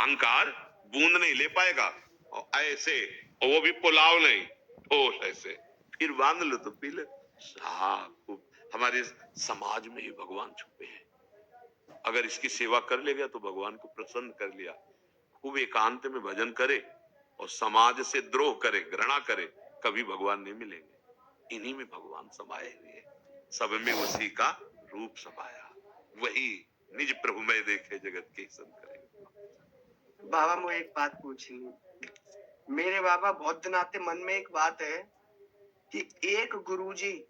अहंकार बूंद नहीं ले पाएगा, और ऐसे, और वो भी पुलाव नहीं, ठोस ऐसे, फिर बांध लो तो पी लो। खूब हमारे समाज में ही भगवान छुपे हैं। अगर इसकी सेवा कर लेगा तो भगवान को प्रसन्न कर लिया। खूब एकांत में भजन करे और समाज से द्रोह करे, घृणा करे, कभी भगवान नहीं मिलेंगे। इन्हीं में भगवान समाये हुए हैं, सब में उसी का रूप समाया। वही निज प्रभु में देखे जगत के संत करेंगे। बाबा मुझे एक बात पूछनी, मेरे बाबा बौद्ध नाते मन में एक बात है कि एक गुरुजी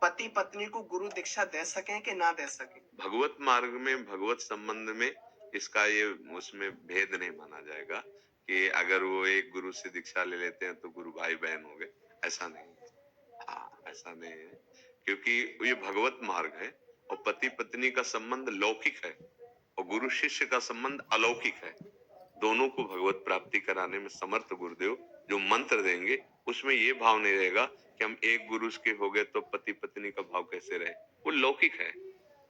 पति पत्नी को गुरु दीक्षा दे सकें कि ना दे सकें। भगवत मार्ग में, भगवत संबंध में इसका ये उसमें भेद नहीं माना जाएगा कि अगर वो एक गुरु से दीक्षा ले लेते हैं तो गुरु भाई बहन हो गए, ऐसा नहीं। हाँ, ऐसा नहीं है, क्योंकि ये भगवत मार्ग है और पति पत्नी का संबंध लौकिक है और गुरु शिष्य का संबंध अलौकिक है। दोनों को भगवत प्राप्ति कराने में समर्थ गुरुदेव जो मंत्र देंगे उसमें ये भाव नहीं रहेगा कि हम एक गुरु के हो गए तो पति पत्नी का भाव कैसे रहे। वो लौकिक है,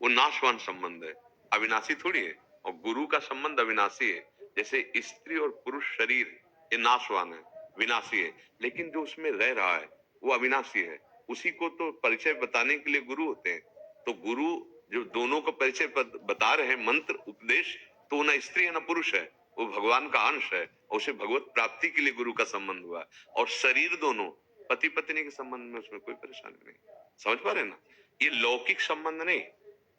वो नाशवान संबंध है, अविनाशी थोड़ी है। और गुरु का संबंध अविनाशी है। जैसे स्त्री और पुरुष शरीर ये नाशवान है, विनाशी है, लेकिन जो उसमें रह रहा है वो अविनाशी है। उसी को तो परिचय बताने के लिए गुरु होते हैं। तो गुरु जो दोनों का परिचय बता रहे हैं, मंत्र उपदेश, तो न स्त्री है न पुरुष है, वो भगवान का अंश है और उसे भगवत प्राप्ति के लिए गुरु का संबंध हुआ। और शरीर दोनों पति पत्नी के संबंध में उसमें कोई परेशानी नहीं। समझ पा रहे ना? ये लौकिक संबंध नहीं,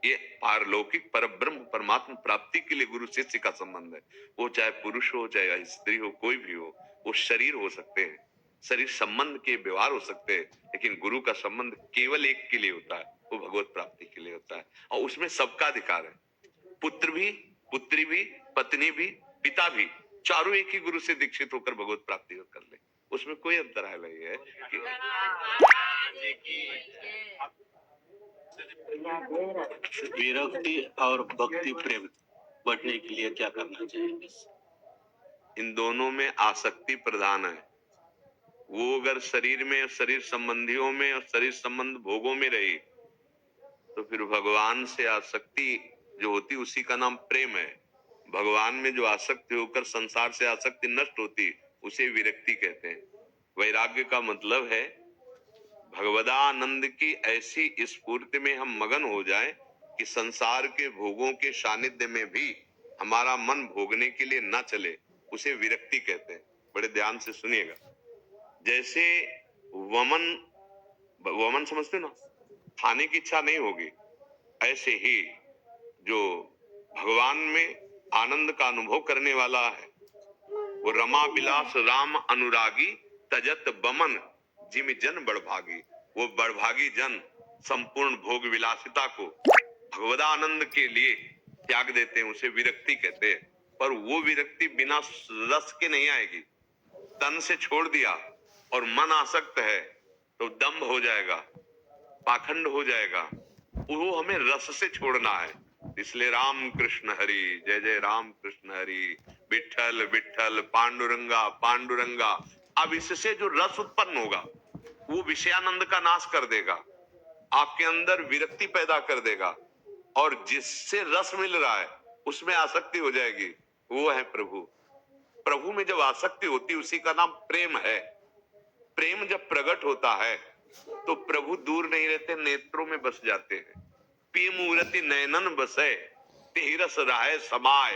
ये पारलौकिक परब्रह्म परमात्मा प्राप्ति के लिए गुरु शिष्य का संबंध है। वो चाहे पुरुष हो चाहे स्त्री हो, कोई भी हो, वो शरीर हो सकते हैं, शरीर संबंध के व्यवहार हो सकते हैं, लेकिन गुरु का संबंध केवल एक के लिए होता है, वो भगवत प्राप्ति के लिए होता है। और उसमें सबका अधिकार है, पुत्र भी, पुत्री भी, पत्नी भी, पिता भी, चारों एक ही गुरु से दीक्षित होकर भगवत प्राप्ति कर ले, उसमें कोई अंतराय नहीं है कि... विरक्ति और भक्ति प्रेम बढ़ने के लिए क्या करना चाहिए? इन दोनों में आसक्ति प्रधान है। वो अगर शरीर में, शरीर संबंधियों में और शरीर संबंध भोगों में रही तो फिर भगवान से आसक्ति जो होती उसी का नाम प्रेम है। भगवान में जो आसक्ति होकर संसार से आसक्ति नष्ट होती उसे विरक्ति कहते हैं। वैराग्य का मतलब है भगवदानंद की ऐसी स्फूर्ति में हम मगन हो जाएं कि संसार के भोगों के सानिध्य में भी हमारा मन भोगने के लिए ना चले, उसे विरक्ति कहते हैं। बड़े ध्यान से सुनिएगा। जैसे वमन समझते हो ना, खाने की इच्छा नहीं होगी, ऐसे ही जो भगवान में आनंद का अनुभव करने वाला है वो रमा विलास राम अनुरागी तजत बमन जिम जन बड़भागी। वो बड़भागी जन संपूर्ण भोग विलासिता को भगवदानंद के लिए त्याग देते हैं, उसे विरक्ति कहते हैं। पर वो विरक्ति बिना रस के नहीं आएगी। तन से छोड़ दिया और मन आसक्त है तो दम्भ हो जाएगा, पाखंड हो जाएगा। वो हमें रस से छोड़ना है। इसलिए राम कृष्ण हरि, जय जय राम कृष्ण हरि, विठल विठल पांडुरंगा पांडुरंगा। अब इससे जो रस उत्पन्न होगा वो विषयानंद का नाश कर देगा, आपके अंदर विरक्ति पैदा कर देगा, और जिससे रस मिल रहा है उसमें आसक्ति हो जाएगी। वो है प्रभु। प्रभु में जब आसक्ति होती उसी का नाम प्रेम है। प्रेम जब प्रकट होता है तो प्रभु दूर नहीं रहते, नेत्रों में बस जाते हैं। पी मूर्ति नयनन बसे तेहि रस राहे समाय।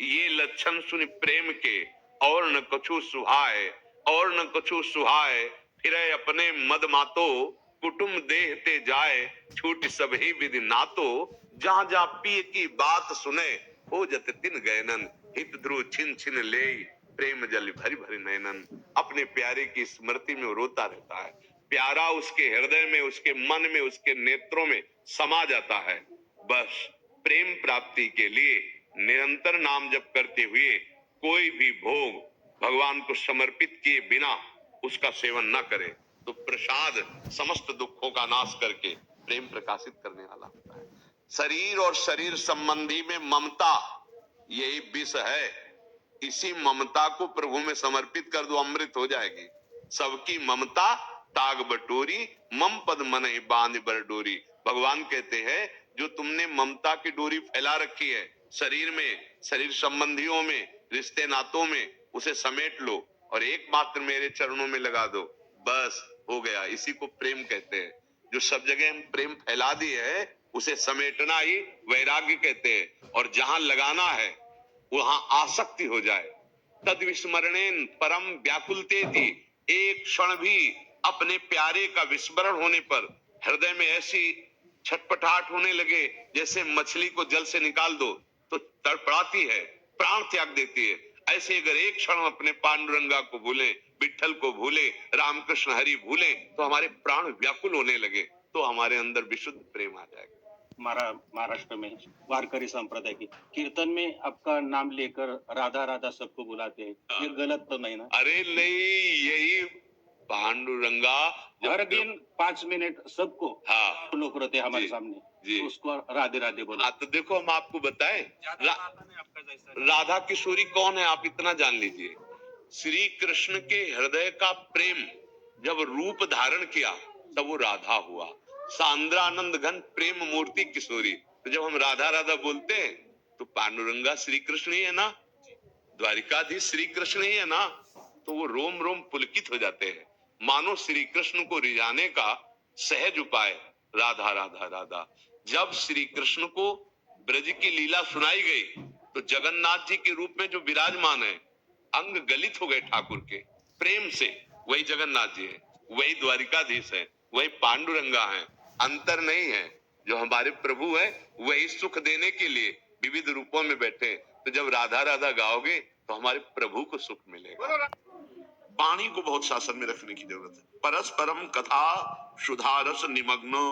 ये लक्षण सुन प्रेम के और न कछु सुहाए, और न कछु सुहाए। फिर अपने मद मातो कुटुम देह ते जाए, छूट सभी विधि नातो। जहां जहां पिय की बात सुने हो जत तिन गयनन। हित ध्रुव छिन छिन ले प्रेम जल भरी भरी नयनन। अपने प्यारे की स्मृति में रोता रहता है। प्यारा उसके हृदय में, उसके मन में, उसके नेत्रों में समा जाता है। बस प्रेम प्राप्ति के लिए निरंतर नाम जप करते हुए कोई भी भोग भगवान को समर्पित किए बिना उसका सेवन न करे तो प्रसाद समस्त दुखों का नाश करके प्रेम प्रकाशित करने वाला होता है। शरीर और शरीर संबंधी में ममता यही विष है। इसी ममता को प्रभु में समर्पित कर दो, अमृत हो जाएगी। सबकी ममता ताग बटोरी, मम पद मन ही बांध बर डोरी। भगवान कहते हैं जो तुमने ममता की डोरी फैला रखी है शरीर में, शरीर संबंधियों में, रिश्ते नातों में उसे समेट लो और एकमात्र मेरे चरणों में लगा दो, बस हो गया। इसी को प्रेम कहते हैं। जो सब जगह हम प्रेम फैला दिए है उसे समेटना ही वैराग्य कहते हैं। और जहां लगाना है वहां आसक्ति हो जाए। तद विस्मरणेन परम व्याकुलते थी। एक क्षण भी अपने प्यारे का विस्मरण होने पर हृदय में ऐसी छटपटाहट होने लगे जैसे मछली को जल से निकाल दो तो तड़पड़ाती है, प्राण त्याग देती है। ऐसे अगर एक क्षण अपने पांडुरंगा को भूले, विठल को भूले, रामकृष्ण हरि भूले तो हमारे प्राण व्याकुल होने लगे, तो हमारे अंदर विशुद्ध प्रेम आ जाएगा। हमारा महाराष्ट्र में वारकरी संप्रदाय की कीर्तन में आपका नाम लेकर राधा राधा सबको बुलाते हैं, ये गलत तो नहीं ना? अरे नहीं, यही पांडुरंगा हर दिन 5 मिनट सबको हाँ लोग रहते हैं हमारे जी, सामने जी। तो उसको राधे राधे बोला। हाँ, तो देखो हम आपको बताएं राधा किशोरी कौन है, आप इतना जान लीजिए। श्री कृष्ण के हृदय का प्रेम जब रूप धारण किया तब वो राधा हुआ। सांद्रानंद घन प्रेम मूर्ति किशोरी। तो जब हम राधा राधा बोलते हैं तो पांडुरंगा श्री कृष्ण ही है ना, द्वारिकाधीश श्री कृष्ण ही है ना, तो वो रोम रोम पुलकित हो जाते हैं। मानो श्री कृष्ण को रिझाने का सहज उपाय राधा राधा राधा। जब श्री कृष्ण को ब्रज की लीला सुनाई गई तो जगन्नाथ जी के रूप में जो विराजमान है, अंग गलित हो गए ठाकुर के प्रेम से। वही जगन्नाथ जी है, वही द्वारिकाधीश है, वही पांडुरंगा है, अंतर नहीं है। जो हमारे प्रभु है वही सुख देने के लिए विविध रूपों में बैठे। तो जब राधा राधा गाओगे तो हमारे प्रभु को सुख मिलेगा। वाणी को बहुत शासन में रखने की जरूरत है। परस्परम कथा सुधारस निमग्न।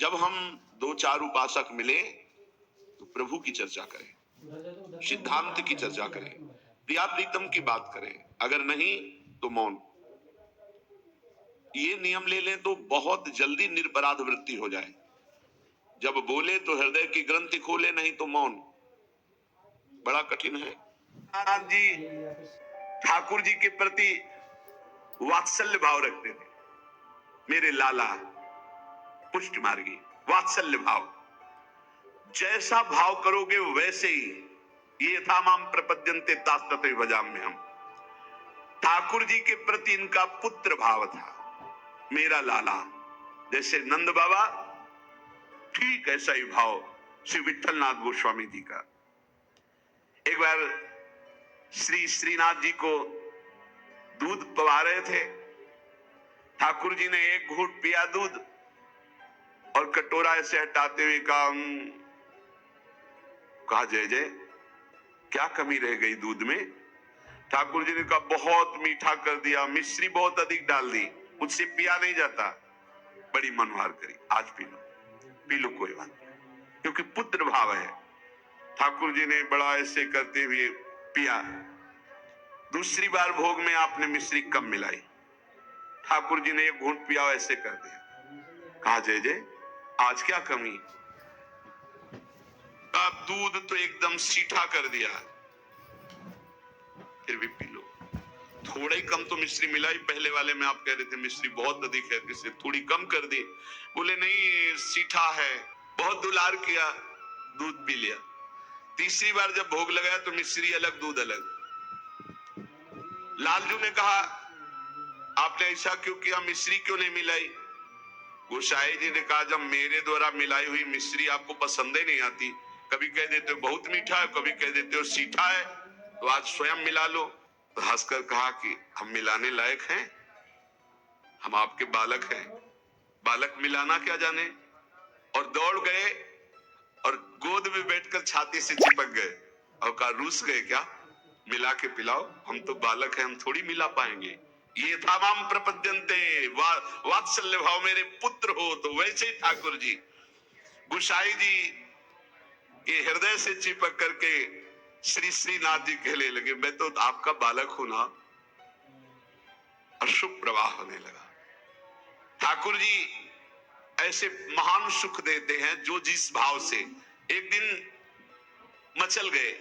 जब हम 2-4 उपासक मिले तो प्रभु की चर्चा करें, सिद्धांत की चर्चा करें, प्रिया प्रीतम की बात करें, अगर नहीं तो मौन। ये नियम ले लें तो बहुत जल्दी निरपराध वृत्ति हो जाए। जब बोले तो हृदय की ग्रंथि खोले, नहीं तो मौन। बड़ा कठिन है। आनंद जी ठाकुर जी के प्रति वात्सल्य भाव रखते थे। मेरे लाला पुष्ट मार्गी, वात्सल्य भाव। जैसा भाव करोगे वैसे ही। ये था माम प्रपद्यन्ते तास्तते भजाम्य हम। ठाकुर जी के प्रति इनका पुत्र भाव था। मेरा लाला, जैसे नंद बाबा, ठीक ऐसा ही भाव श्री विठलनाथ गोस्वामी जी का। एक बार श्री श्रीनाथ जी को दूध पिला रहे थे। ठाकुर जी ने एक घूंट पिया दूध और कटोरा ऐसे हटाते हुए कहा जय जय, क्या कमी रह गई दूध में? ठाकुर जी ने कहा बहुत मीठा कर दिया, मिश्री बहुत अधिक डाल दी, मुझसे पिया नहीं जाता। बड़ी मनोहार करी, आज पी लो कोई बात नहीं, क्योंकि पुत्र भाव है। ठाकुर जी ने बड़ा ऐसे करते हुए पिया। दूसरी बार भोग में आपने मिश्री कम मिलाई। ठाकुर जी ने एक घूंट पिया, ऐसे कर दिया। कहा जय जय, आज क्या कमी? आप दूध तो एकदम सीठा कर दिया, फिर भी पी लो। थोड़ा ही कम तो मिश्री मिलाई। पहले वाले में आप कह रहे थे मिश्री बहुत अधिक है, किसे थोड़ी कम कर दी। बोले नहीं सीठा है, बहुत दुलार किया, दूध पी लिया। तीसरी बार जब भोग लगाया तो मिश्री अलग दूध अलग। लालजू ने कहा आपने ऐसा क्यों किया, मिश्री क्यों नहीं मिलाई? गोसाई जी ने कहा जब मेरे द्वारा मिलाई हुई मिश्री आपको पसंद ही नहीं आती, कभी कह देते हो बहुत मीठा है, कभी कह देते हो सीठा है, तो आज स्वयं मिला लो। तो हंसकर कहा कि हम मिलाने लायक हैं? हम आपके बालक हैं, बालक मिलाना क्या जाने? और दौड़ गए और गोद में बैठकर छाती से चिपक गए और कहा रूस गए क्या, मिला के पिलाओ, हम तो बालक हैं, हम थोड़ी मिला पाएंगे। ये था माम प्रपद्यन्ते, वात्सल्य भाव। मेरे पुत्र हो तो वैसे ही ठाकुर जी गुसाई जी ये हृदय से चिपक करके श्री श्रीनाथ जी कहने लगे मैं तो आपका बालक हूं ना। अशुभ प्रवाह होने लगा। ठाकुर जी ऐसे महान सुख देते हैं जो जिस भाव से। एक दिन मचल गए,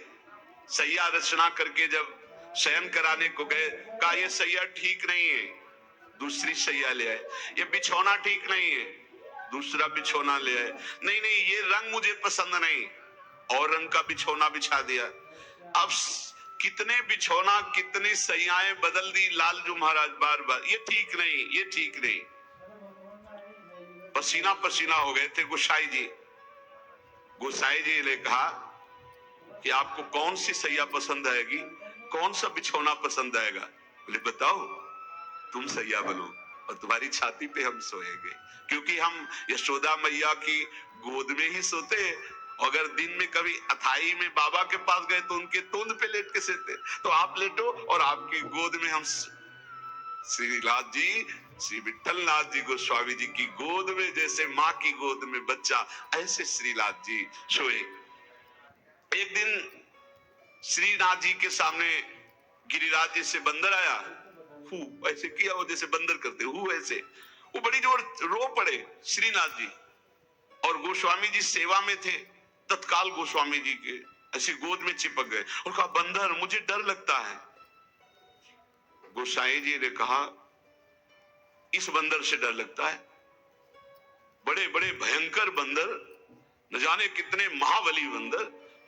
सैया रचना करके जब शयन कराने को गए, कहा ये सैया ठीक नहीं है, दूसरी सैया ले आए। ये बिछौना ठीक नहीं है, दूसरा बिछौना ले आए। नहीं नहीं ये रंग मुझे पसंद नहीं, और रंग का बिछौना बिछा दिया। अब कितने बिछौना कितनी सैयाएं बदल दी लालजू महाराज बार बार, ये ठीक नहीं, ये ठीक नहीं। पसीना पसीना हो गए थे गोसाई जी। गोसाई जी ने कहा कि आपको कौन सी सैया पसंद आएगी, कौन सा बिछौना पसंद आएगा? बोले बताओ, तुम सैया बनो और तुम्हारी छाती पे हम सोएंगे, क्योंकि हम यशोदा मैया की गोद में ही सोते। अगर दिन में कभी अथाई में बाबा के पास गए तो उनके तोंद पे लेट के सोते, तो आप लेटो और आपकी गोद में हम। श्रीनाथ जी, श्री विठलनाथ जी गोस्वामी जी की गोद में जैसे माँ की गोद में बच्चा, ऐसे श्रीनाथ जी सोए। एक दिन श्रीनाथ जी के सामने गिरिराज जी से बंदर आया, हु ऐसे किया, वो जैसे बंदर करते हु ऐसे, वो बड़ी जोर रो पड़े श्रीनाथ जी। और गोस्वामी जी सेवा में थे, तत्काल गोस्वामी जी के ऐसी गोद में चिपक गए और कहा बंदर मुझे डर लगता है। गोसाई जी ने कहा इस बंदर से डर लगता है? बड़े बड़े भयंकर बंदर, न जाने कितने महाबली बंदर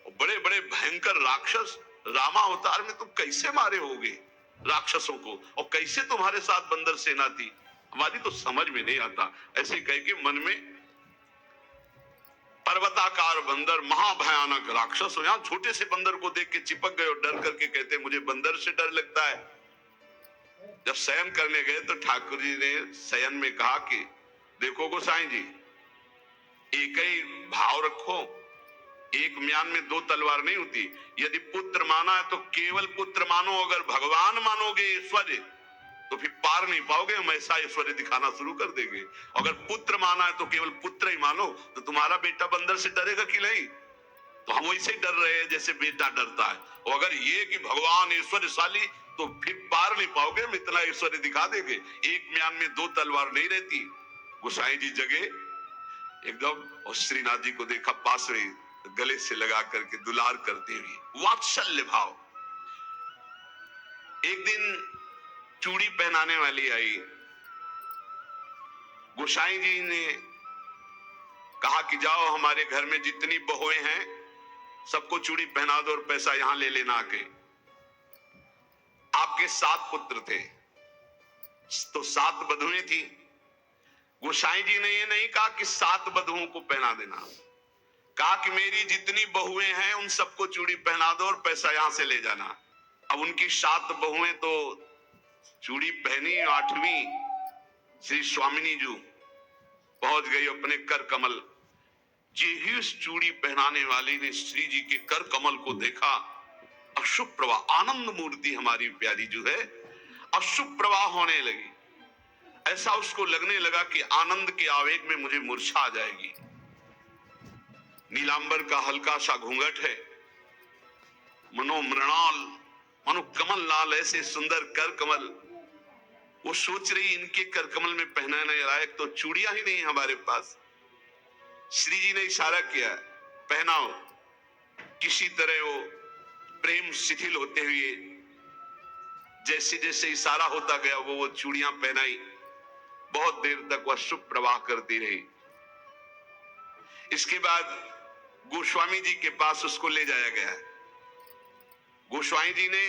और बड़े बड़े भयंकर राक्षस, रामा अवतार में तुम कैसे मारे होगे राक्षसों को, और कैसे तुम्हारे साथ बंदर सेना थी, हमारी तो समझ में नहीं आता। ऐसे कह के मन में पर्वताकार बंदर, महाभयानक राक्षस हो, यहां छोटे से बंदर को देख के चिपक गए और डर करके कहते मुझे बंदर से डर लगता है। जब शयन करने गए तो ठाकुर जी ने शयन में कहा कि देखो गोसाई जी, एक ही भाव रखो, एक म्यान में दो तलवार नहीं होती। यदि पुत्र माना है तो केवल पुत्र मानो, अगर भगवान मानोगे ऐश्वर्य तो फिर पार नहीं पाओगे, हम ऐसा ऐश्वर्य दिखाना शुरू कर देंगे। अगर पुत्र माना है तो केवल पुत्र ही मानो, तो तुम्हारा बेटा बंदर से डरेगा कि नहीं? तो हम वैसे ही डर रहे हैं जैसे बेटा डरता है। और अगर ये कि भगवान ऐश्वर्यशाली, तो फिर पार नहीं पाओगे, हम इतना ऐश्वर्य दिखा देंगे। एक म्यान में दो तलवार नहीं रहती। गोसाई जी जगे एकदम और श्रीनाथ जी को देखा पास रही, गले से लगा करके दुलार करते हुए, वात्सल्य भाव। एक दिन चूड़ी पहनाने वाली आई, गोसाई जी ने कहा कि जाओ हमारे घर में जितनी बहुएं हैं सबको चूड़ी पहना दो और पैसा यहां ले लेना आके। आपके 7 पुत्र थे तो 7 बधुएं थी। गोसाई जी ने ये नहीं कहा कि 7 बधुओं को पहना देना, कहा कि मेरी जितनी बहुएं हैं उन सबको चूड़ी पहना दो और पैसा यहां से ले जाना। अब उनकी 7 बहुएं तो चूड़ी पहनी, 8वीं श्री स्वामिनी जी पहुंच गई अपने कर कमल। जे ही उस चूड़ी पहनाने वाली ने श्री जी के कर कमल को देखा, अशुभ प्रवाह, आनंद मूर्ति हमारी प्यारी जो है, अशुभ प्रवाह होने लगी। ऐसा उसको लगने लगा कि आनंद के आवेग में मुझे मूर्छा आ जाएगी। नीलांबर का हल्का सा घूंघट है, मनो मृणाल, मनो कमल लाल, ऐसे सुंदर कर कमल। वो सोच रही इनके कर कमल में पहनाने लायक तो चूड़ियां ही नहीं हमारे पास। श्री जी ने इशारा किया, पहनाओ। किसी तरह वो प्रेम शिथिल होते हुए जैसे जैसे इशारा होता गया वो चूड़ियां पहनाई। बहुत देर तक वह शुभ प्रवाह करती रही। इसके बाद गोस्वामी जी के पास उसको ले जाया गया। गोस्वामी जी ने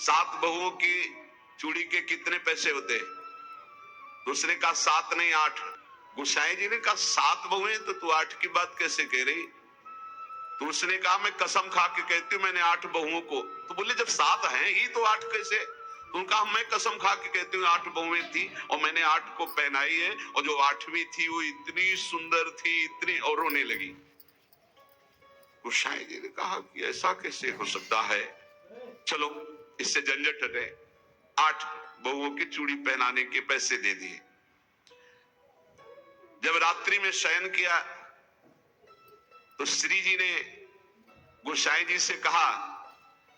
7 बहुओं की चूड़ी के कितने पैसे होते? दूसरे का 7 नहीं 8। गोसाई जी ने कहा 7 बहुएं तो तू 8 की बात कैसे कह रही? तो उसने कहा मैं कसम खा के कहती हूँ मैंने 8 बहुओं को। तो बोले जब 7 हैं ही तो 8 कैसे? तो उनका मैं कसम खा के कहती हूँ 8 बहुएं थी और मैंने 8 को पहनाई है, और जो 8वीं थी वो इतनी सुंदर थी, इतनी, और रोने लगी। गोसाई जी ने कहा कि ऐसा कैसे हो सकता है, चलो इससे झंझट हटे। 8 बहुओं की चूड़ी पहनाने के पैसे दे दिए। जब रात्रि में शयन किया तो श्री जी ने गोसाई जी से कहा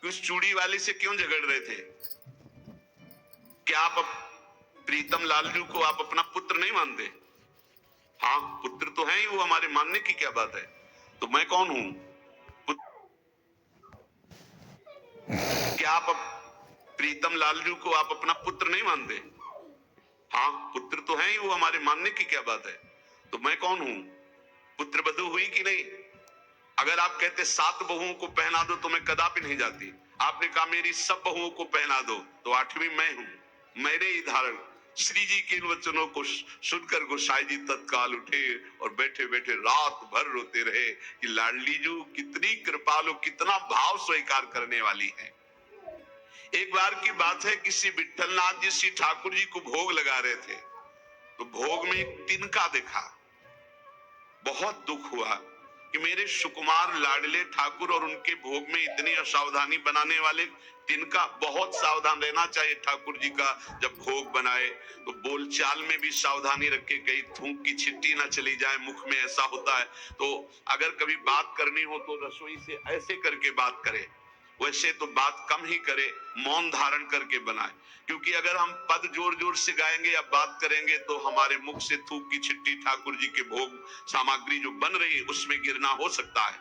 कि उस चूड़ी वाली से क्यों झगड़ रहे थे? क्या आप प्रीतम लालजू को आप अपना पुत्र नहीं मानते? हाँ पुत्र तो है ही, वो हमारे मानने की क्या बात है। तो मैं कौन हूं? क्या आप प्रीतम लालजू को आप अपना पुत्र नहीं मानते? हाँ पुत्र तो है ही, वो हमारे मानने की क्या बात है। तो मैं कौन हूं? पुत्र बधू हुई कि नहीं? अगर आप कहते 7 बहुओं को पहना दो तो मैं कदापि नहीं जाती। आपने कहा मेरी सब बहुओं को पहना दो, तो 8वीं मैं हूं। मेरे ही धारण श्री जी के इन वचनों को सुनकर गोसाई जी तत्काल उठे और बैठे बैठे रात भर रोते रहे कि लाडली जू कितनी कृपालु, कितना भाव स्वीकार करने वाली है। एक बार की बात है कि श्री विठलनाथ जी श्री ठाकुर जी को भोग लगा रहे थे, तो भोग में एक तिनका देखा। बहुत दुख हुआ कि मेरे सुकुमार लाडले ठाकुर और उनके भोग में इतनी असावधानी बनाने वाले तिनका। बहुत सावधान रहना चाहिए ठाकुर जी का जब भोग बनाए, तो बोलचाल में भी सावधानी रखे, कहीं थूक की छिट्टी ना चली जाए मुख में, ऐसा होता है। तो अगर कभी बात करनी हो तो रसोई से ऐसे करके बात करे, वैसे तो बात कम ही करे, मौन धारण करके बनाए। क्योंकि अगर हम पद जोर जोर से गाएंगे या बात करेंगे तो हमारे मुख से थूक की छिट्टी ठाकुर जी के भोग सामग्री जो बन रही है उसमें गिरना हो सकता है।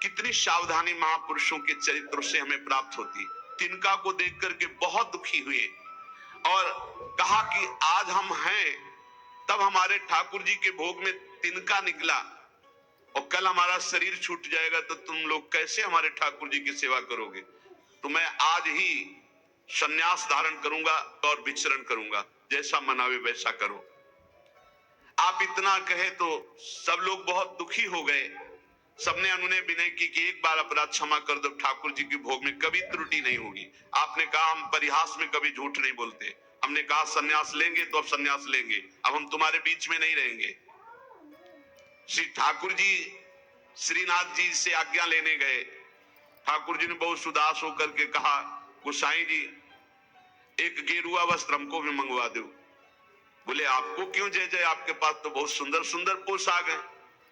कितनी सावधानी महापुरुषों के चरित्र से हमें प्राप्त होती। तिनका को देख करके बहुत दुखी हुए और कहा कि आज हम हैं, तब हमारे ठाकुर जी के भोग में तिनका निकला और कल हमारा शरीर छूट जाएगा तो तुम लोग कैसे हमारे ठाकुर जी की सेवा करोगे। तो मैं आज ही संन्यास धारण करूंगा और विचरण करूंगा, जैसा मनावे वैसा करो। आप इतना कहे तो सब लोग बहुत दुखी हो गए। सबने अनुनय विनय की कि एक बार अपराध क्षमा कर दो, ठाकुर जी के भोग में कभी त्रुटि नहीं होगी। आपने कहा हम परिहास में कभी झूठ नहीं बोलते। हमने कहा संन्यास लेंगे तो अब संन्यास लेंगे, अब हम तुम्हारे बीच में नहीं रहेंगे। श्री ठाकुर जी श्रीनाथ जी से आज्ञा लेने गए। ठाकुर जी ने बहुत उदास होकर के कहा, गोसाई जी एक गेरुआ वस्त्र हमको भी मंगवा दो। बोले आपको क्यों जय जय, आपके पास तो बहुत सुंदर सुंदर पोशाक है।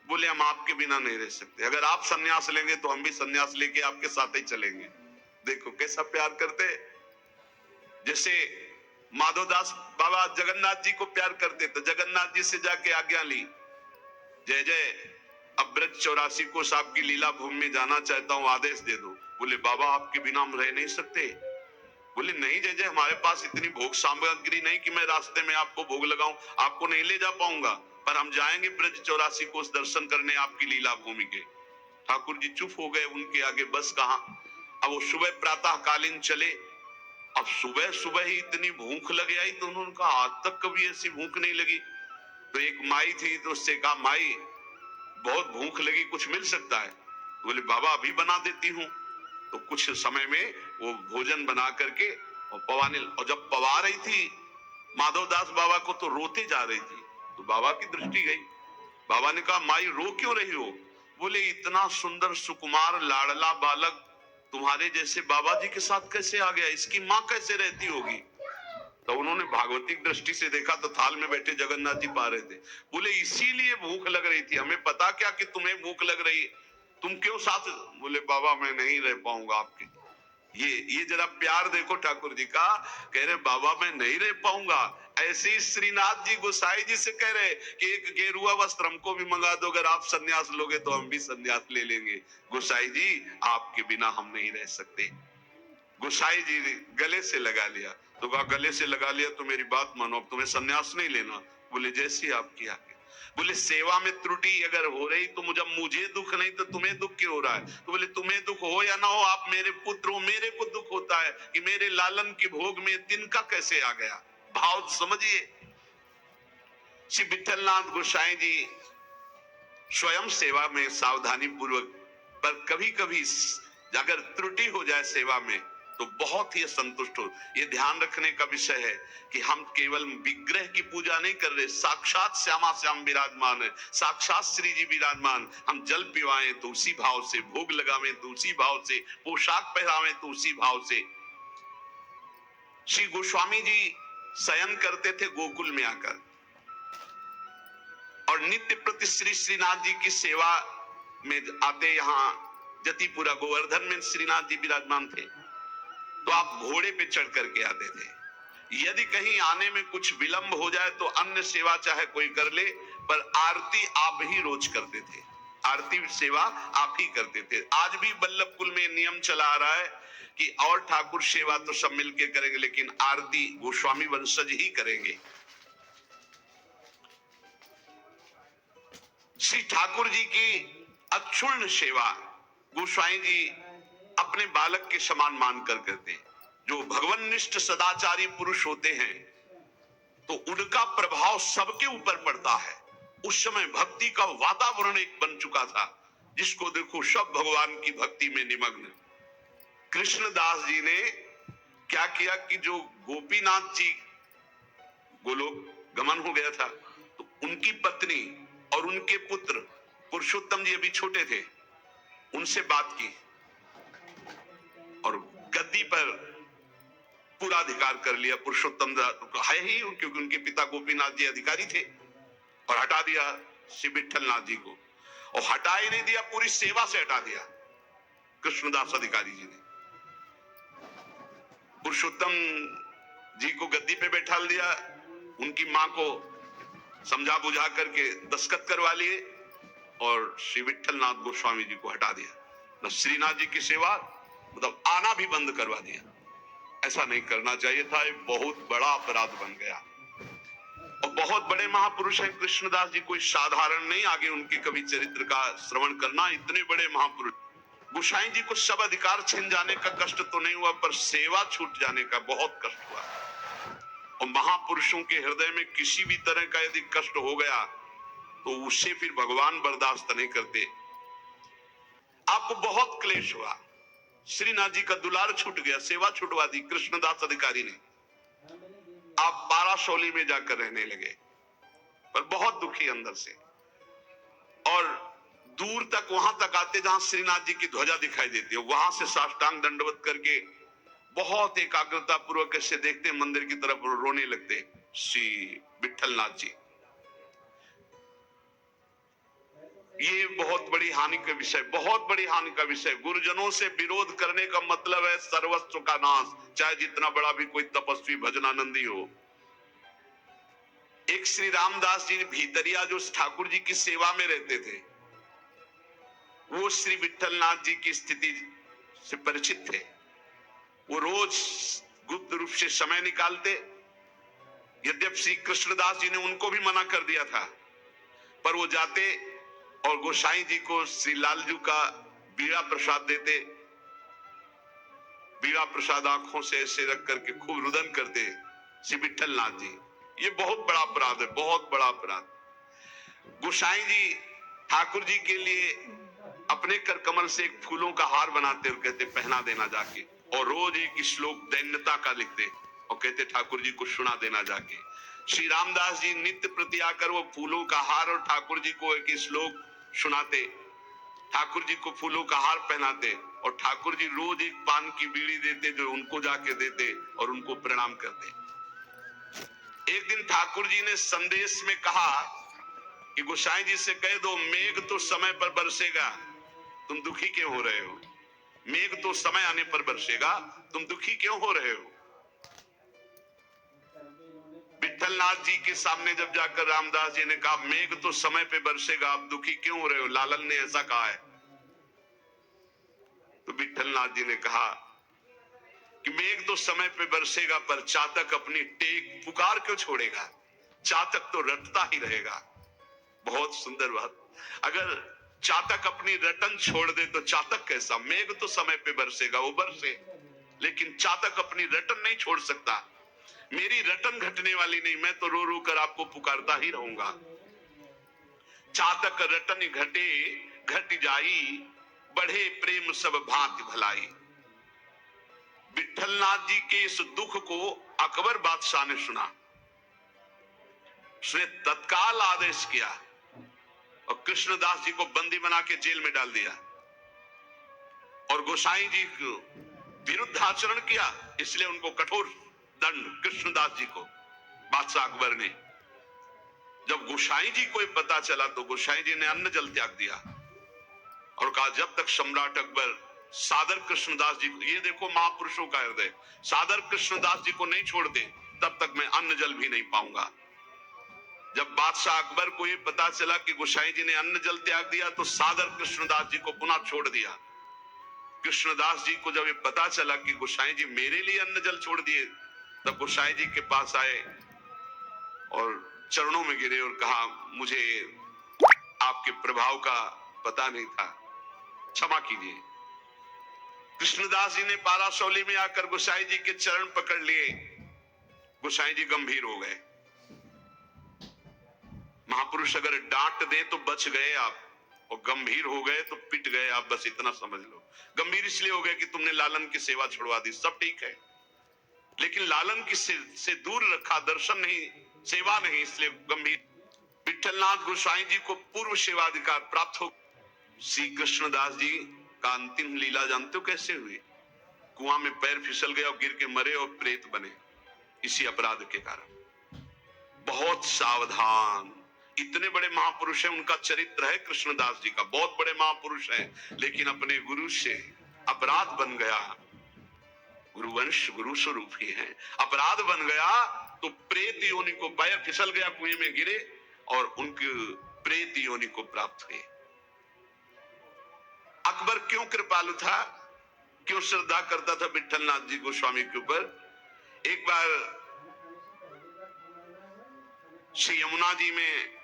बोले हम आपके बिना नहीं रह सकते, अगर आप संन्यास लेंगे तो हम भी संन्यास लेके आपके साथ ही चलेंगे। देखो कैसा प्यार करते, जैसे माधवदास बाबा जगन्नाथ जी को प्यार करते तो जगन्नाथ जी से जाके आज्ञा ली, जय जय अब ब्रज 84 को साहब की लीला भूमि में जाना चाहता हूं, आदेश दे दो। बोले बाबा आपके बिना हम रह नहीं सकते। बोले नहीं जय जय, हमारे पास इतनी भोग सामग्री नहीं कि मैं रास्ते में आपको भोग लगाऊं, आपको नहीं ले जा पाऊंगा, पर हम जाएंगे ब्रज 84 को दर्शन करने आपकी लीला भूमि के। ठाकुर जी चुप हो गए, उनके आगे बस कहा। अब वो सुबह प्रातः कालीन चले। अब सुबह सुबह ही इतनी भूख लग आई तो उन्होंने कहा आज तक कभी ऐसी भूख नहीं लगी। तो एक माई थी तो उससे कहा माई बहुत भूख लगी, कुछ मिल सकता है। बोले बाबा अभी बना देती हूँ। तो कुछ समय में वो भोजन बना करके और पवाने, और जब पवा रही थी माधवदास बाबा को तो रोते जा रही थी। तो बाबा की दृष्टि गई। बाबा ने कहा माई रो क्यों रही हो। बोले इतना सुंदर सुकुमार लाडला बालक तुम्हारे जैसे बाबा जी के साथ कैसे आ गया, इसकी माँ कैसे रहती होगी। तो उन्होंने भागवतिक दृष्टि से देखा तो थाल में बैठे जगन्नाथ जी पा रहे थे। बोले इसीलिए भूख लग रही थी, हमें पता क्या कि तुम्हें भूख लग रही, तुम क्यों साथ। बोले बाबा मैं नहीं रह पाऊंगा आपके। ये जरा प्यार देखो ठाकुर जी का। कह रहे बाबा मैं नहीं रह पाऊंगा। ऐसे ही श्रीनाथ जी गोसाई जी से कह रहे कि एक गेरुआ वस्त्र हमको भी मंगा दो, अगर आप संन्यास लोगे तो हम भी संन्यास ले लेंगे। गोसाई जी आपके बिना हम नहीं रह सकते। गोसाई जी ने गले से लगा लिया। तो कहा गले से लगा लिया तो मेरी बात मानो, अब तुम्हें संन्यास नहीं लेना। बोले जैसी आपकी आज्ञा। बोले सेवा में त्रुटि अगर हो रही तो मुझे दुख नहीं तो तुम्हें दुख क्यों हो रहा है। तो बोले तुम्हें दुख हो या ना हो, आप मेरे पुत्र हो, मेरे को दुख होता है कि मेरे लालन के भोग में तिनका कैसे आ गया। भाव समझिए। श्री विठलनाथ गोसाई जी स्वयं सेवा में सावधानी पूर्वक, पर कभी कभी अगर त्रुटि हो जाए सेवा में तो बहुत ही असंतुष्ट हो। ये ध्यान रखने का विषय है कि हम केवल विग्रह की पूजा नहीं कर रहे, साक्षात श्यामा श्याम विराजमान है, साक्षात श्री जी विराजमान। हम जल पिवाएं तो उसी भाव से, भोग लगावें तो उसी भाव से, पोशाक पहरावें तो उसी भाव से। श्री गोस्वामी जी शयन करते थे गोकुल में आकर, और नित्य प्रति श्री श्रीनाथ जी की सेवा में आते। यहाँ जतिपुरा गोवर्धन में श्रीनाथ जी विराजमान थे, तो आप घोड़े पे चढ़ करके आते थे। यदि कहीं आने में कुछ विलंब हो जाए तो अन्य सेवा चाहे कोई कर ले, पर आरती आप ही रोज करते थे, आरती सेवा आप ही करते थे। आज भी बल्लभ कुल में नियम चला आ रहा है कि और ठाकुर सेवा तो सब मिलके करेंगे, लेकिन आरती गोस्वामी वंशज ही करेंगे। श्री ठाकुर जी की अक्षुण्ण सेवा गोस्वामी जी अपने बालक के समान मानकर करते हैं। जो भगवननिष्ठ सदाचारी पुरुष होते हैं तो उनका प्रभाव सबके ऊपर पड़ता है। उस समय भक्ति का वातावरण एक बन चुका था, जिसको देखो सब भगवान की भक्ति में निमग्न। कृष्णदास जी ने क्या किया कि जो गोपीनाथ जी गोलोक गमन हो गया था, तो उनकी पत्नी और उनके पुत्र पुरुषोत्तम जी अभी छोटे थे, उनसे बात की और गद्दी पर पूरा अधिकार कर लिया। पुरुषोत्तम है ही, क्योंकि उनके पिता गोपीनाथ जी अधिकारी थे, और हटा दिया श्री विठलनाथ जी को। और हटा ही नहीं दिया, पूरी सेवा से हटा दिया कृष्णदास अधिकारी जी ने। पुरुषोत्तम जी को गद्दी पे बैठा दिया, उनकी मां को समझा बुझा करके दस्तखत करवा लिए और श्री विठलनाथ गोस्वामी जी को हटा दिया। श्रीनाथ जी की सेवा मतलब आना भी बंद करवा दिया। ऐसा नहीं करना चाहिए था, एक बहुत बड़ा अपराध बन गया। और बहुत बड़े महापुरुष हैं कृष्णदास जी, कोई साधारण नहीं। आगे उनके कवि चरित्र का श्रवण करना, इतने बड़े महापुरुष। गोसाई जी को सब अधिकार छिन जाने का कष्ट तो नहीं हुआ, पर सेवा छूट जाने का बहुत कष्ट हुआ। और महापुरुषों के हृदय में किसी भी तरह का यदि कष्ट हो गया तो उससे फिर भगवान बर्दाश्त नहीं करते। आपको बहुत क्लेश हुआ, श्रीनाथ जी का दुलार छूट गया, सेवा छुटवा दी कृष्णदास अधिकारी ने। आप बारासोली में जाकर रहने लगे, पर बहुत दुखी अंदर से। और दूर तक वहां तक आते जहां श्रीनाथ जी की ध्वजा दिखाई देती है, वहां से साष्टांग दंडवत करके बहुत एकाग्रता पूर्वक ऐसे देखते मंदिर की तरफ, रोने लगते श्री विठलनाथ जी। ये बहुत बड़ी हानि का विषय, बहुत बड़ी हानि का विषय। गुरुजनों से विरोध करने का मतलब है सर्वस्व का नाश, चाहे जितना बड़ा भी कोई तपस्वी भजनानंदी हो। एक श्री रामदास जी भीतरिया जो ठाकुर जी की सेवा में रहते थे, वो श्री विठलनाथ जी की स्थिति से परिचित थे। वो रोज गुप्त रूप से समय निकालते। यद्यपि श्री कृष्णदास जी ने उनको भी मना कर दिया था, पर वो जाते और गोसाई जी को श्री लालजू का बीड़ा प्रसाद देते। बीड़ा प्रसाद आंखों से ऐसे रख करके खूब रुदन करते श्री विठलनाथ जी। ये बहुत बड़ा अपराध है, बहुत बड़ा अपराध। गोसाई जी ठाकुर जी के लिए अपने कर कमल से एक फूलों का हार बनाते और कहते पहना देना जाके, और रोज एक श्लोक दैन्यता का लिखते और कहते ठाकुर जी को सुना देना जाके। श्री रामदास जी नित्य प्रति आकर वो फूलों का हार और ठाकुर जी को एक श्लोक सुनाते, ठाकुर जी को फूलों का हार पहनाते, और ठाकुर जी रोज एक पान की बीड़ी देते जो उनको जाके देते और उनको प्रणाम करते। एक दिन ठाकुर जी ने संदेश में कहा कि गोसाई जी से कह दो मेघ तो समय पर बरसेगा, तुम दुखी क्यों हो रहे हो? मेघ तो समय आने पर बरसेगा, तुम दुखी क्यों हो रहे हो? विठलनाथ जी के सामने जब जाकर रामदास जी ने कहा मेघ तो समय पे बरसेगा, आप दुखी क्यों हो रहे हो? लालन ने ऐसा कहा है। तो विठलनाथ जी ने कहा कि मेघ तो समय पे बरसेगा, पर चातक अपनी टेक पुकार क्यों छोड़ेगा? चातक तो रटता ही रहेगा। बहुत सुंदर बात। अगर चातक अपनी रटन छोड़ दे तो चातक कैसा? मेघ तो समय पे बरसेगा, वो बरसे, लेकिन चातक अपनी रटन नहीं छोड़ सकता। मेरी रटन घटने वाली नहीं, मैं तो रो रो कर आपको पुकारता ही रहूंगा। चातक रटन घटे घट जाई, बढ़े प्रेम सब भांति भलाई। विठलनाथ जी के इस दुख को अकबर बादशाह ने सुना। उसने तत्काल आदेश किया और कृष्णदास जी को बंदी बना के जेल में डाल दिया, और गोसाई जी को विरुद्ध आचरण किया, इसलिए उनको कठोर दंड कृष्णदास जी को बादशाह अकबर ने। जब गोसाई जी को पता चला तो गोसाई जी ने अन्न जल त्याग दिया और कहा जब तक सम्राट अकबर सादर कृष्णदास जी को, ये देखो महापुरुषों का हृदय, सादर कृष्णदास जी को नहीं छोड़ते तब तक मैं अन्न जल भी नहीं पाऊंगा। जब बादशाह अकबर को ये पता चला कि गोसाई जी ने अन्न जल त्याग दिया तो सादर कृष्णदास जी को पुनः छोड़ दिया। कृष्णदास जी को जब ये पता चला कि गोसाई जी मेरे लिए अन्न जल छोड़ दिए, तब गोसाई जी के पास आए और चरणों में गिरे और कहा मुझे आपके प्रभाव का पता नहीं था, क्षमा कीजिए। कृष्णदास जी ने पारासौली में आकर गोसाई जी के चरण पकड़ लिए। गोसाई जी गंभीर हो गए। महापुरुष अगर डांट दे तो बच गए आप, और गंभीर हो गए तो पिट गए आप, बस इतना समझ लो। गंभीर इसलिए हो गए कि तुमने लालन की सेवा छुड़वा दी, सब ठीक है, लेकिन लालन की से दूर रखा, दर्शन नहीं, सेवा नहीं, इसलिए गंभीर। विठलनाथ गोसाई जी को पूर्व सेवाधिकार प्राप्त हो। श्री कृष्णदास जी का अंतिम लीला जानते हो कैसे हुई? कुआं में पैर फिसल गया और गिर के मरे और प्रेत बने, इसी अपराध के कारण। बहुत सावधान। इतने बड़े महापुरुष हैं, उनका चरित्र है कृष्णदास जी का, बहुत बड़े महापुरुष हैं, लेकिन अपने गुरु से अपराध बन गया। गुरुवंश गुरु स्वरूप ही है, अपराध बन गया तो प्रेत योनि को, पैर फिसल गया, कुएं में गिरे और उनके प्रेत योनि को प्राप्त हुए। अकबर क्यों कृपालु था, क्यों श्रद्धा करता था विठलनाथ जी गोस्वामी के ऊपर? एक बार श्री यमुना जी में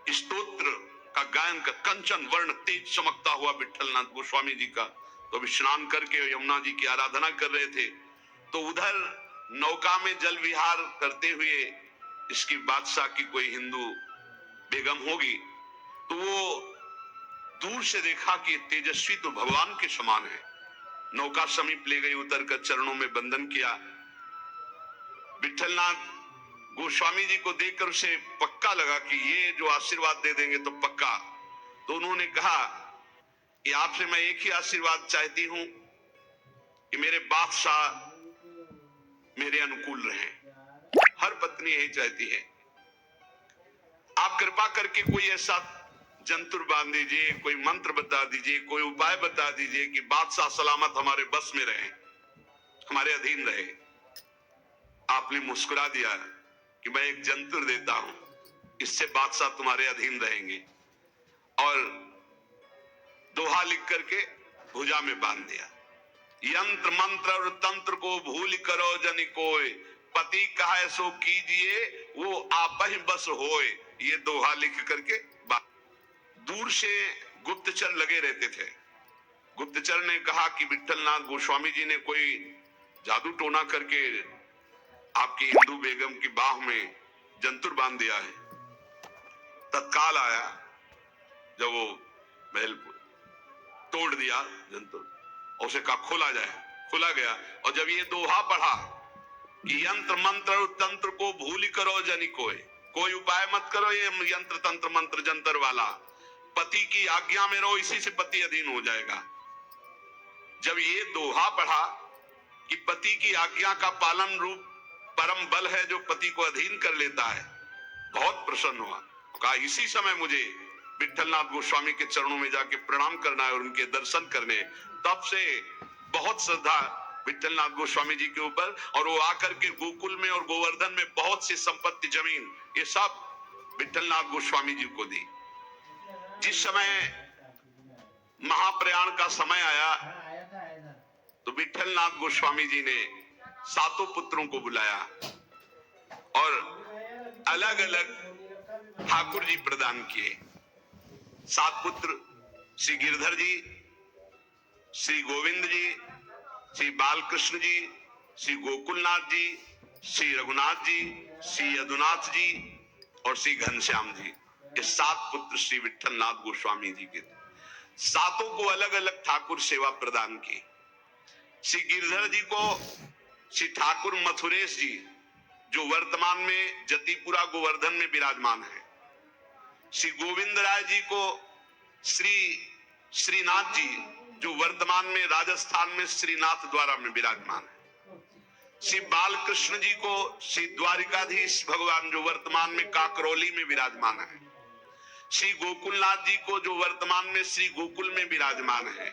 स्तोत्र का गायन का, कंचन वर्ण तेज चमकता हुआ विठलनाथ गोस्वामी जी का, तो स्नान करके यमुना जी की आराधना कर रहे थे, तो उधर नौका में जल विहार करते हुए इसकी बादशाह की कोई हिंदू बेगम होगी, तो वो दूर से देखा कि तेजस्वी तो भगवान के समान है। नौका समीप ले गई, उतर कर चरणों में बंदन किया। विठलनाथ गोस्वामी जी को देखकर उसे पक्का लगा कि ये जो आशीर्वाद दे देंगे तो पक्का। तो उन्होंने कहा कि आपसे मैं एक ही आशीर्वाद चाहती हूं कि मेरे बादशाह मेरे अनुकूल रहें। हर पत्नी यही चाहती है। आप कृपा करके कोई ऐसा जंतुर बांध दीजिए, कोई मंत्र बता दीजिए, कोई उपाय बता दीजिए कि बादशाह सलामत हमारे बस में रहे, हमारे अधीन रहे। आपने मुस्कुरा दिया कि मैं एक जंतुर देता हूं, इससे बादशाह तुम्हारे अधीन रहेंगे, और दोहा लिख करके भुजा में बांध दिया। यंत्र मंत्र और तंत्र को भूल करो जनि कोय, पति कहे सो कीजिए वो आप ही बस होए। ये दोहा लिख करके दूर से गुप्तचर लगे रहते थे। गुप्तचर ने कहा कि विठलनाथ गोस्वामी जी ने कोई जादू टोना करके आपकी हिंदू बेगम की बाह में जंतुर बांध दिया है। तत्काल आया, जब वो महल तोड़ दिया जंतुर, और उसे कहा खोला जाए, खोला गया। और जब ये दोहा पढ़ा कि यंत्र मंत्र और तंत्र को भूल करो जनि कोई उपाय मत करो, ये यंत्र तंत्र मंत्र जंतर वाला, पति की आज्ञा में रहो, इसी से पति अधीन हो जाएगा। जब ये दोहा पढ़ा कि पति की आज्ञा का पालन रूप परम बल है जो पति को अधीन कर लेता है, बहुत प्रसन्न हुआ। कहा इसी समय मुझे विठलनाथ गोस्वामी के चरणों में जाके प्रणाम करना है और उनके दर्शन करने। तब से बहुत श्रद्धा विठलनाथ गोस्वामी जी के ऊपर, और वो आकर के गोकुल में और गोवर्धन में बहुत सी संपत्ति, जमीन, ये सब विठलनाथ गोस्वामी जी को दी। जिस समय महाप्रयाण का समय आया तो विठलनाथ गोस्वामी जी ने सातों पुत्रों को बुलाया और अलग अलग ठाकुर जी प्रदान किए। 7 पुत्र श्री गिरधर जी, श्री गोविंद जी, श्री बालकृष्ण जी, श्री गोकुलनाथ जी, श्री रघुनाथ जी, श्री यदुनाथ जी और श्री घनश्याम जी। ये 7 पुत्र श्री विठलनाथ गोस्वामी जी के। सातों को अलग अलग ठाकुर सेवा प्रदान की। श्री गिरधर जी को श्री ठाकुर मथुरेश जी, जो वर्तमान में जतिपुरा गोवर्धन में विराजमान है। श्री गोविंद राय जी को श्री श्रीनाथ जी, जो वर्तमान में राजस्थान में श्रीनाथ द्वारा में विराजमान है। श्री बालकृष्ण जी को श्री द्वारिकाधीश भगवान, जो वर्तमान में काकरौली में विराजमान है। श्री गोकुलनाथ जी को, जो वर्तमान में श्री गोकुल में विराजमान है।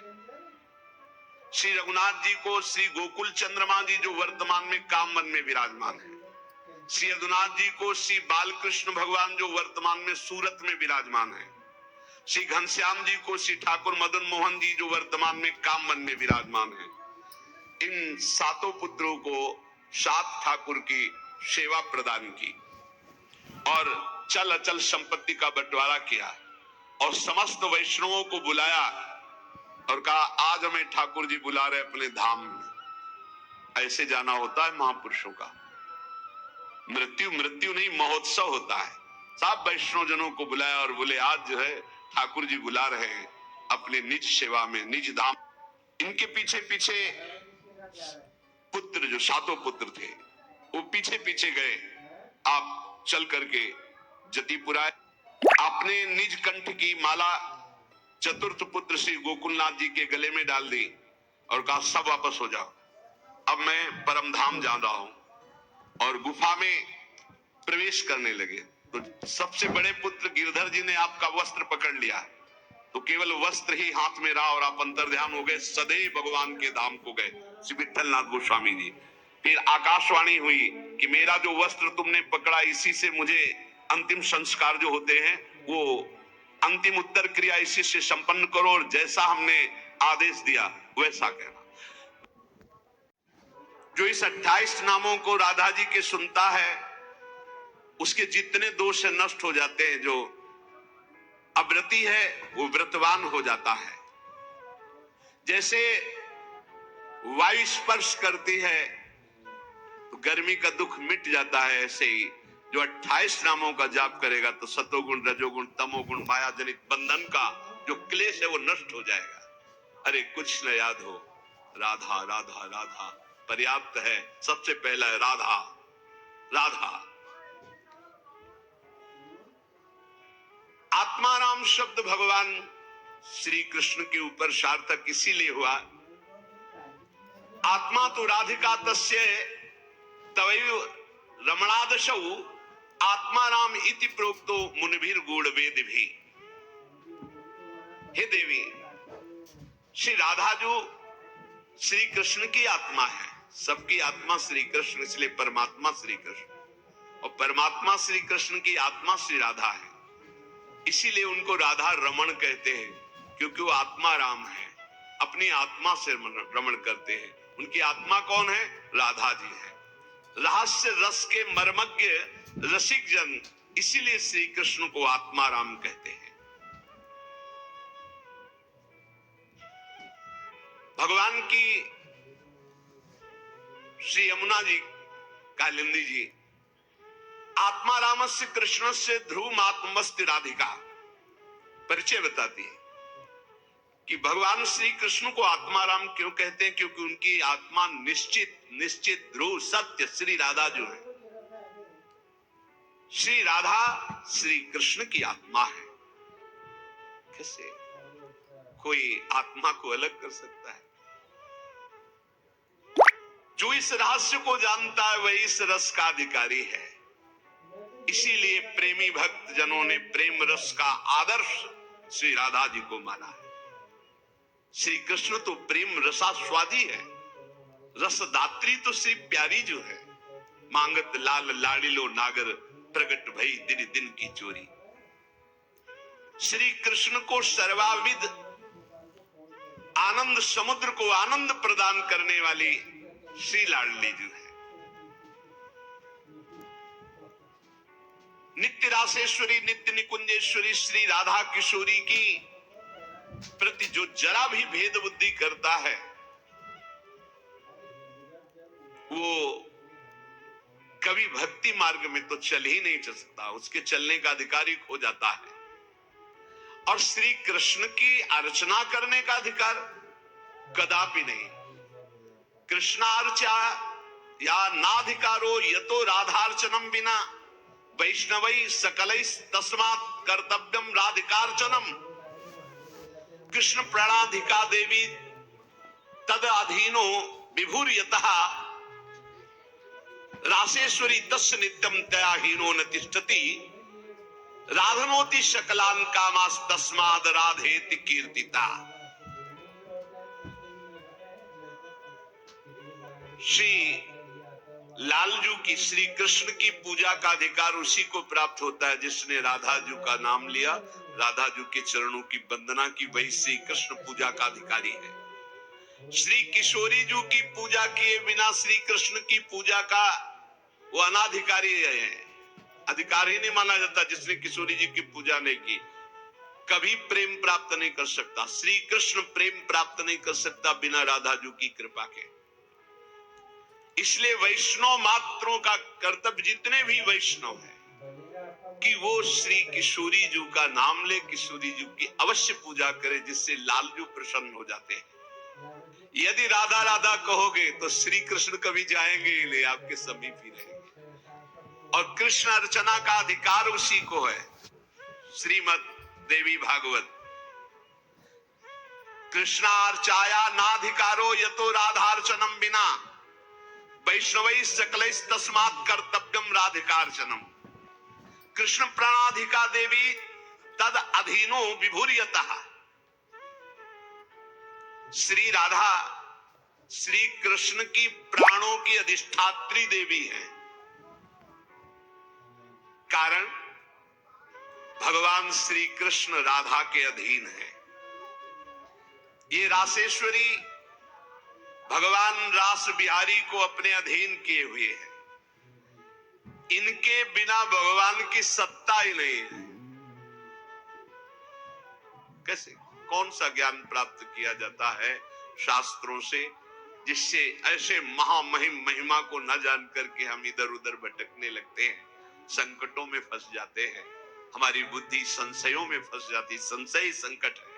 श्री रघुनाथ जी को श्री गोकुल चंद्रमा जी, जो वर्तमान में कामवन में विराजमान है। श्री यदुनाथ जी को श्री बालकृष्ण भगवान, जो वर्तमान में सूरत में विराजमान है। श्री घनश्याम जी को श्री ठाकुर मदन मोहन जी, जो वर्तमान में कामवन में विराजमान है। इन सातों पुत्रों को 7 ठाकुर की सेवा प्रदान की और चल अचल संपत्ति का बंटवारा किया। और समस्त वैष्णवों को बुलाया और कहा आज हमें ठाकुर जी बुला रहे अपने धाम में। ऐसे जाना होता है महापुरुषों का। मृत्यु मृत्यु नहीं, महोत्सव होता है। सब वैष्णव जनों को बुलाया और बोले आज जो है ठाकुर जी बुला रहे हैं अपने निज सेवा में, निज धाम। इनके पीछे पीछे पुत्र, जो सातों पुत्र थे, वो पीछे पीछे गए। आप चल करके जतिपुरा आपने निज कंठ की माला चतुर्थ पुत्र श्री गोकुलनाथ जी के गले में डाल दी और कहा सब वापस हो जाओ, अब मैं परम धाम जा रहा हूं। और गुफा में प्रवेश करने लगे तो सबसे बड़े पुत्र गिरधर जी ने आपका वस्त्र पकड़ लिया, तो केवल वस्त्र ही हाथ में रहा और आप अंतर्ध्यान हो गए, सदैव भगवान के धाम को गए, श्री विठलनाथ गोस्वामी जी। फिर आकाशवाणी हुई कि मेरा जो वस्त्र तुमने पकड़ा इसी से मुझे अंतिम संस्कार जो होते हैं वो अंतिम उत्तर क्रिया इसी से संपन्न करो और जैसा हमने आदेश दिया वैसा कहना। जो इस 28 नामों को राधा जी के सुनता है उसके जितने दोष नष्ट हो जाते हैं। जो अव्रती है वो व्रतवान हो जाता है। जैसे वायु स्पर्श करती है तो गर्मी का दुख मिट जाता है, ऐसे ही जो 28 नामों का जाप करेगा तो सतोगुण, रजोगुण, तमोगुण, माया जनित बंधन का जो क्लेश है वो नष्ट हो जाएगा। अरे कुछ न याद हो, राधा राधा राधा पर्याप्त है। सबसे पहला है राधा राधा। आत्माराम शब्द भगवान श्री कृष्ण के ऊपर सार्थक इसीलिए हुआ, आत्मा तो राधिका तस्य तवैव रमणादशौ आत्माराम इति प्रोक्तो मुनिभिर गूढ़ वेद भी। हे देवी, श्री राधा जो श्री कृष्ण की आत्मा है, सबकी आत्मा श्री कृष्ण, इसलिए परमात्मा श्री कृष्ण, और परमात्मा श्री कृष्ण की आत्मा श्री राधा है। इसीलिए उनको राधा रमण कहते हैं, क्योंकि वो आत्मा राम है, अपनी आत्मा से रमण करते हैं। उनकी आत्मा कौन है? राधा जी है। रहस्य रस के मर्मज्ञ रसिक जन, इसीलिए श्री कृष्ण को आत्मा राम कहते हैं। भगवान की श्री यमुना जी कालिंदी जी आत्मा रामस्य कृष्ण से ध्रुव आत्मस्ति राधिका परिचय बताती है कि भगवान श्री कृष्ण को आत्मा राम क्यों कहते हैं, क्योंकि उनकी आत्मा निश्चित ध्रुव सत्य श्री राधा जो है। श्री राधा श्री कृष्ण की आत्मा है। कैसे कोई आत्मा को अलग कर सकता है? जो इस रहस्य को जानता है वही इस रस का अधिकारी है। इसीलिए प्रेमी भक्त जनों ने प्रेम रस का आदर्श श्री राधा जी को माना है। श्री कृष्ण तो प्रेम रसास्वादी है, रसदात्री तो श्री प्यारी जो है। मांगत लाल लाड़िलो नागर प्रगट भई दिन दिन की चोरी। श्री कृष्ण को सर्वाविद आनंद समुद्र को आनंद प्रदान करने वाली श्री लाडली जो है। नित्य रासेश्वरी नित्य निकुंजेश्वरी श्री राधा किशोरी की प्रति जो जरा भी भेद बुद्धि करता है वो कभी भक्ति मार्ग में तो चल ही नहीं चल सकता, उसके चलने का अधिकारी खो जाता है। और श्री कृष्ण की अर्चना करने का अधिकार कदापि नहीं। कृष्णार्चा या नाधिकारो यतो राधार्चनम बिना वैष्णवै सकलै तस्मात् कर्तव्यम राधिकार्चनम। कृष्ण प्रणाधिका देवी तद अधीनो विभुर्यतः रासेश्वरी तस्य नित्यम तयाहीनो न तिष्ठति राधनोति शकलान कामास तस्माद राधेति कीर्तिता। श्री लालजू की श्री कृष्ण की पूजा का अधिकार उसी को प्राप्त होता है जिसने राधा जू का नाम लिया, राधा जू के चरणों की वंदना की, वही श्री कृष्ण पूजा का अधिकारी है। श्री किशोरी जू की पूजा किए बिना श्री कृष्ण की पूजा का वो अनाधिकारी है, अधिकार ही नहीं माना जाता जिसने किशोरी जी की पूजा नहीं की। कभी प्रेम प्राप्त नहीं कर सकता। श्री कृष्ण प्रेम प्राप्त नहीं कर सकता बिना राधा जी की कृपा के। इसलिए वैष्णव मात्रों का कर्तव्य, जितने भी वैष्णव हैं, कि वो श्री किशोरी जी का नाम ले, किशोरी जी की अवश्य पूजा करे, जिससे लालजू प्रसन्न हो जाते हैं। यदि राधा राधा कहोगे तो श्री कृष्ण कभी जाएंगे ही नहीं, आपके समीप ही रहेंगे। और कृष्ण अर्चना का अधिकार उसी को है। श्रीमद देवी भागवत, कृष्णार्चाया नाधिकारो यतो राधार्चनम बिना वैष्णवै सकलैः तस्मात् कर्तव्यम राधिकार्चनम। कृष्ण प्राणाधिका देवी तद अधीनो विभूर्यतः। श्री राधा श्री कृष्ण की प्राणों की अधिष्ठात्री देवी है। कारण भगवान श्री कृष्ण राधा के अधीन है। ये रासेश्वरी भगवान रास बिहारी को अपने अधीन किए हुए हैं। इनके बिना भगवान की सत्ता ही नहीं है। कैसे, कौन सा ज्ञान प्राप्त किया जाता है शास्त्रों से, जिससे ऐसे महामहिम महिमा को न जान करके हम इधर उधर भटकने लगते हैं, संकटों में फंस जाते हैं, हमारी बुद्धि संशयों में फंस जाती। संशय संकट है।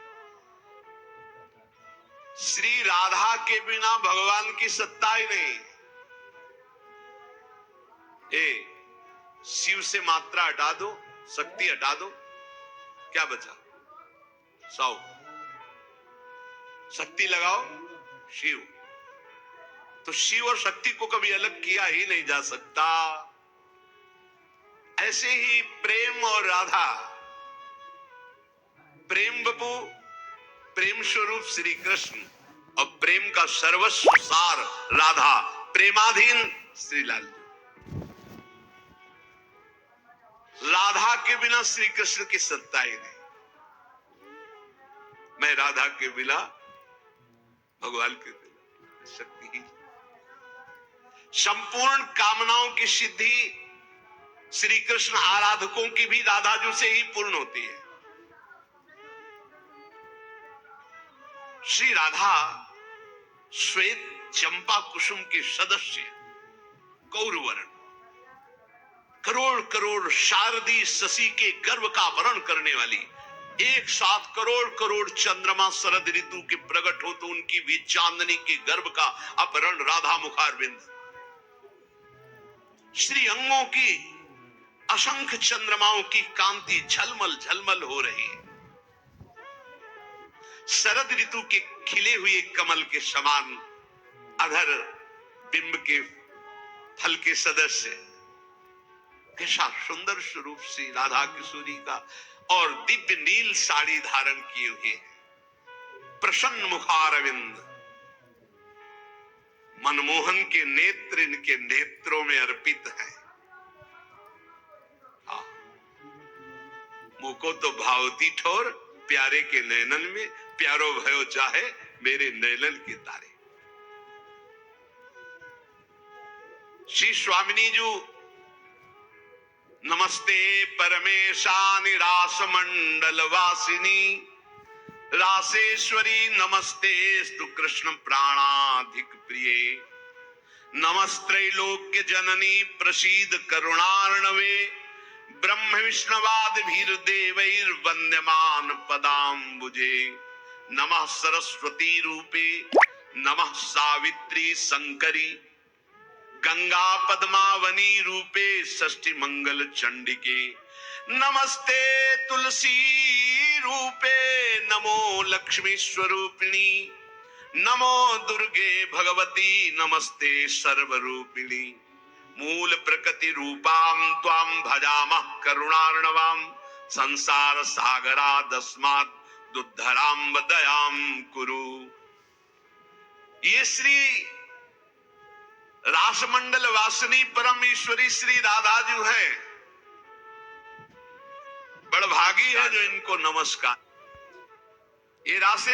श्री राधा के बिना भगवान की सत्ता ही नहीं। शिव से मात्रा हटा दो, शक्ति हटा दो, क्या बचा? 100। शक्ति लगाओ शिव। तो शिव और शक्ति को कभी अलग किया ही नहीं जा सकता। ऐसे ही प्रेम और राधा, प्रेम बपू, प्रेम स्वरूप श्री कृष्ण, और प्रेम का सर्वस्व सार राधा, प्रेमाधीन श्री लाल। राधा के बिना श्री कृष्ण की सत्ता ही नहीं। मैं राधा के बिना भगवान के बिना शक्ति ही। संपूर्ण कामनाओं की सिद्धि श्री कृष्ण आराधकों की भी राधा जी से ही पूर्ण होती है। श्री राधा श्वेत चंपा कुसुम के सदस्य, गौरवर्ण, करोड़ करोड़ शारदी शशि के गर्भ का वर्ण करने वाली, एक साथ करोड़ करोड़ चंद्रमा शरद ऋतु के प्रकट हो तो उनकी भी चांदनी के गर्भ का अपहरण राधा मुखारविंद। श्री अंगों की असंख्य चंद्रमाओं की कांति झलमल झलमल हो रही है। शरद ऋतु के खिले हुए कमल के समान अधर बिंब के फल के सदस्य, कैसा सुंदर स्वरूप श्री राधा किशोरी का। और दिव्य नील साड़ी धारण किए हुए, प्रसन्न मुखारविंद, मनमोहन के नेत्र इनके नेत्रों में अर्पित है। मुको तो भावती ठोर प्यारे के नैनन में, प्यारो भयो चाहे मेरे नैनन के तारे। श्री स्वामिनी जी, नमस्ते परमेशानि रास मंडल वासिनी, रासेश्वरी नमस्ते स्तु कृष्ण प्राणाधिक प्रिये, नमस्त्रैलोक्य जननी प्रसीद करुणार्णवे, ब्रह्म विष्णवाद भीर देवैर वंद्यमान पदाम्बुजे, नमः सरस्वती रूपे नमः सावित्री शंकरी, गंगा पद्मावनी रूपे षष्ठी मंगल चंडिके, नमस्ते तुलसी रूपे नमो लक्ष्मी स्वरूपिणी, नमो दुर्गे भगवती नमस्ते सर्वरूपिणी, मूल प्रकृति रूपाम त्वाम भजामः करुणार्णवाम, संसार सागरादस्मात् दुद्धराम दयाम कुरु। ये श्री रासमंडल वासिनी परम ईश्वरी श्री राधा जी है। बड़भागी है जो इनको नमस्कार। ये रासे